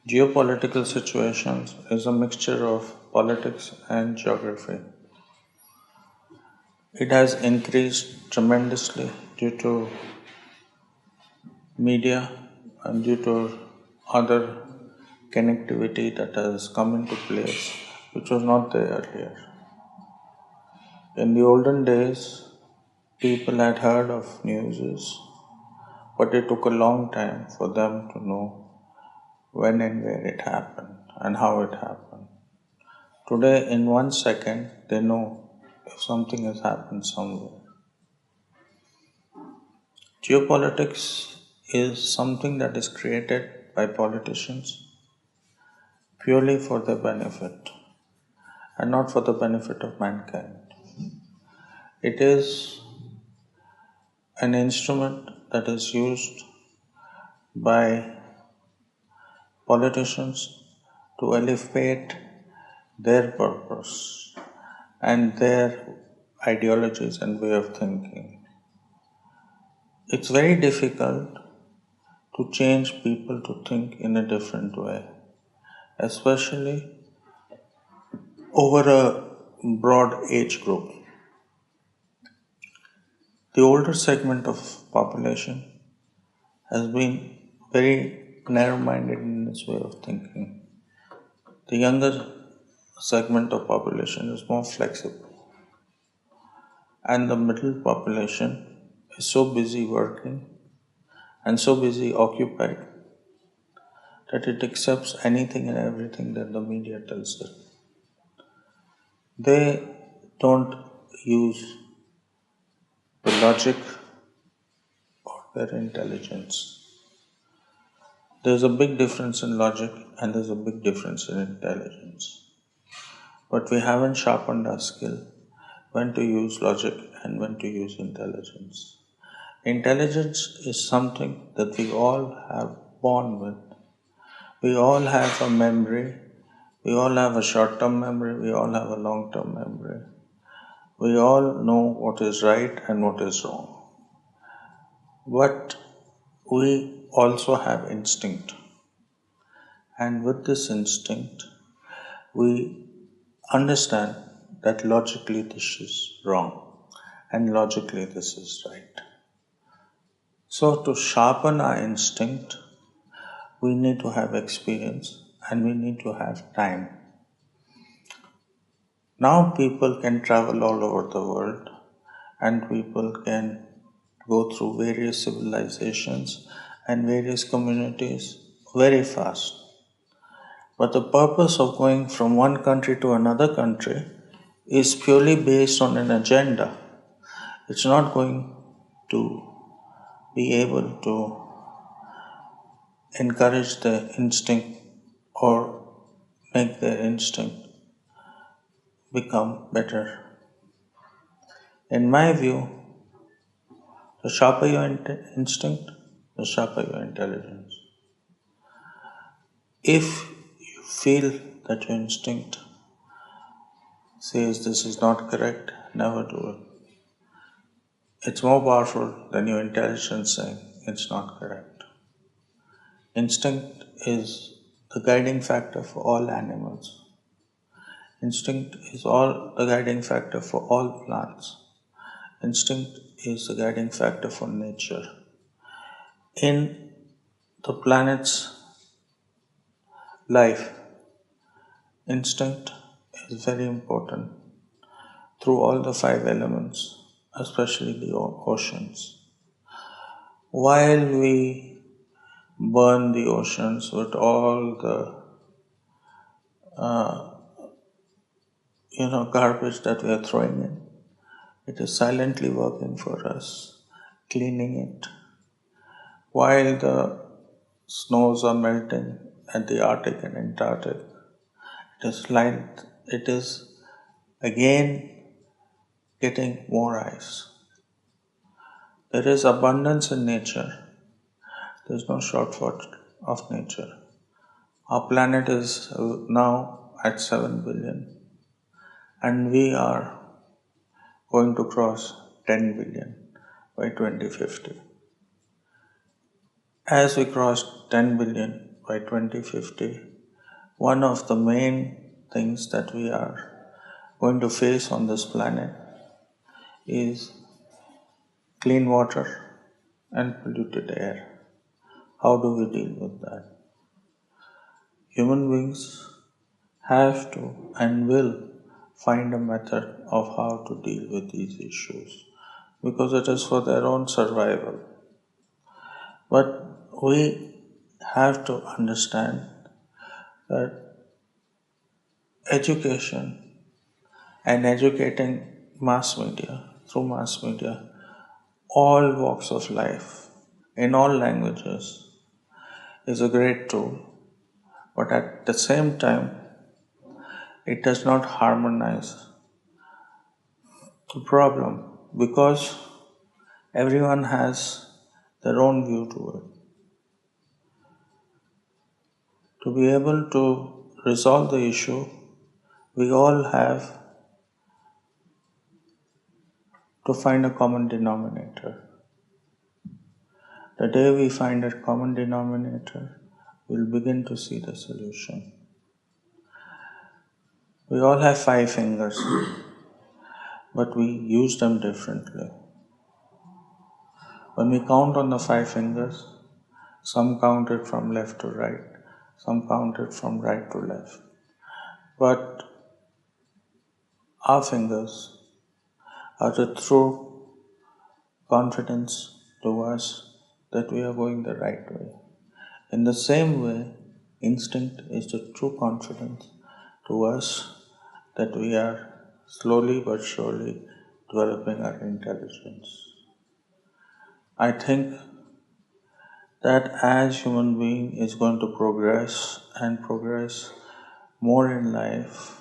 Geopolitical situations is a mixture of politics and geography. It has increased tremendously due to media and due to other connectivity that has come into place, which was not there earlier. In the olden days, people had heard of news, but it took a long time for them to know when and where it happened and how it happened. Today, in 1 second, they know if something has happened somewhere. Geopolitics is something that is created by politicians purely for their benefit and not for the benefit of mankind. It is an instrument that is used by politicians to elevate their purpose and their ideologies and way of thinking. It's very difficult to change people to think in a different way, especially over a broad age group. The older segment of population has been very narrow minded in its way of thinking. The younger segment of population is more flexible, and the middle population is so busy working and so busy occupied that it accepts anything and everything that the media tells it. They don't use the logic or their intelligence. There's a big difference in logic and there's a big difference in intelligence. But we haven't sharpened our skill when to use logic and when to use intelligence. Intelligence is something that we all have born with. We all have a memory. We all have a short term memory. We all have a long term memory. We all know what is right and what is wrong. But we also have instinct. And with this instinct, we understand that logically this is wrong and logically this is right. So, to sharpen our instinct, we need to have experience and we need to have time. Now, people can travel all over the world and people can go through various civilizations and various communities very fast. But the purpose of going from one country to another country is purely based on an agenda. It's not going to be able to encourage the instinct or make their instinct become better. In my view, the sharper your instinct, the sharper your intelligence. If you feel that your instinct says this is not correct, never do it. It's more powerful than your intelligence saying it's not correct. Instinct is the guiding factor for all animals. Instinct is all the guiding factor for all plants. Instinct is the guiding factor for nature. In the planet's life, instinct is very important through all the five elements, especially the oceans. While we burn the oceans with all the garbage that we are throwing in, it is silently working for us, cleaning it. While the snows are melting at the Arctic and Antarctic, it is again getting more ice. There is abundance in nature. There is no shortfall of nature. Our planet is now at 7 billion, and we are going to cross 10 billion by 2050. As we cross 10 billion by 2050, one of the main things that we are going to face on this planet is clean water and polluted air. How do we deal with that? Human beings have to and will find a method of how to deal with these issues because it is for their own survival. But we have to understand that education and educating through mass media, all walks of life, in all languages, is a great tool. But at the same time, it does not harmonize the problem because everyone has their own view to it. To be able to resolve the issue, we all have to find a common denominator. The day we find a common denominator, we'll begin to see the solution. We all have 5 fingers, but we use them differently. When we count on the 5 fingers, some count it from left to right, some count it from right to left. But our fingers are the true confidence to us that we are going the right way. In the same way, instinct is the true confidence to us that we are slowly but surely developing our intelligence. I think that as human being is going to progress and progress more in life,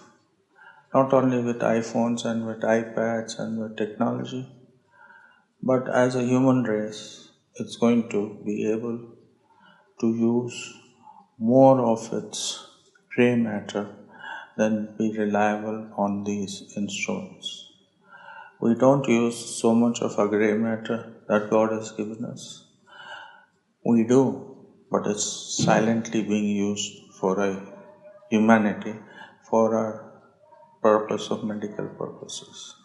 not only with iPhones and with iPads and with technology, but as a human race, it's going to be able to use more of its gray matter than be reliable on these instruments. We don't use so much of our gray matter that God has given us. We do, but it's silently being used for a humanity, for our purpose of medical purposes.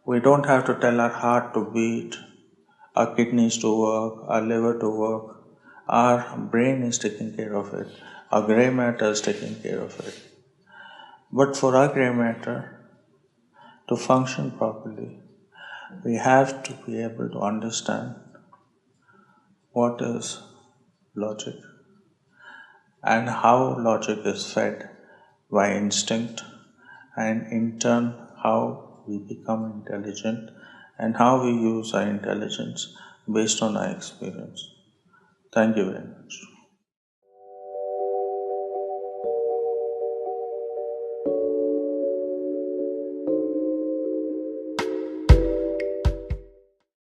We don't have to tell our heart to beat, our kidneys to work, our liver to work. Our brain is taking care of it. Our gray matter is taking care of it. But for our gray matter to function properly, we have to be able to understand what is logic and how logic is fed by instinct, and in turn, how we become intelligent and how we use our intelligence based on our experience. Thank you very much.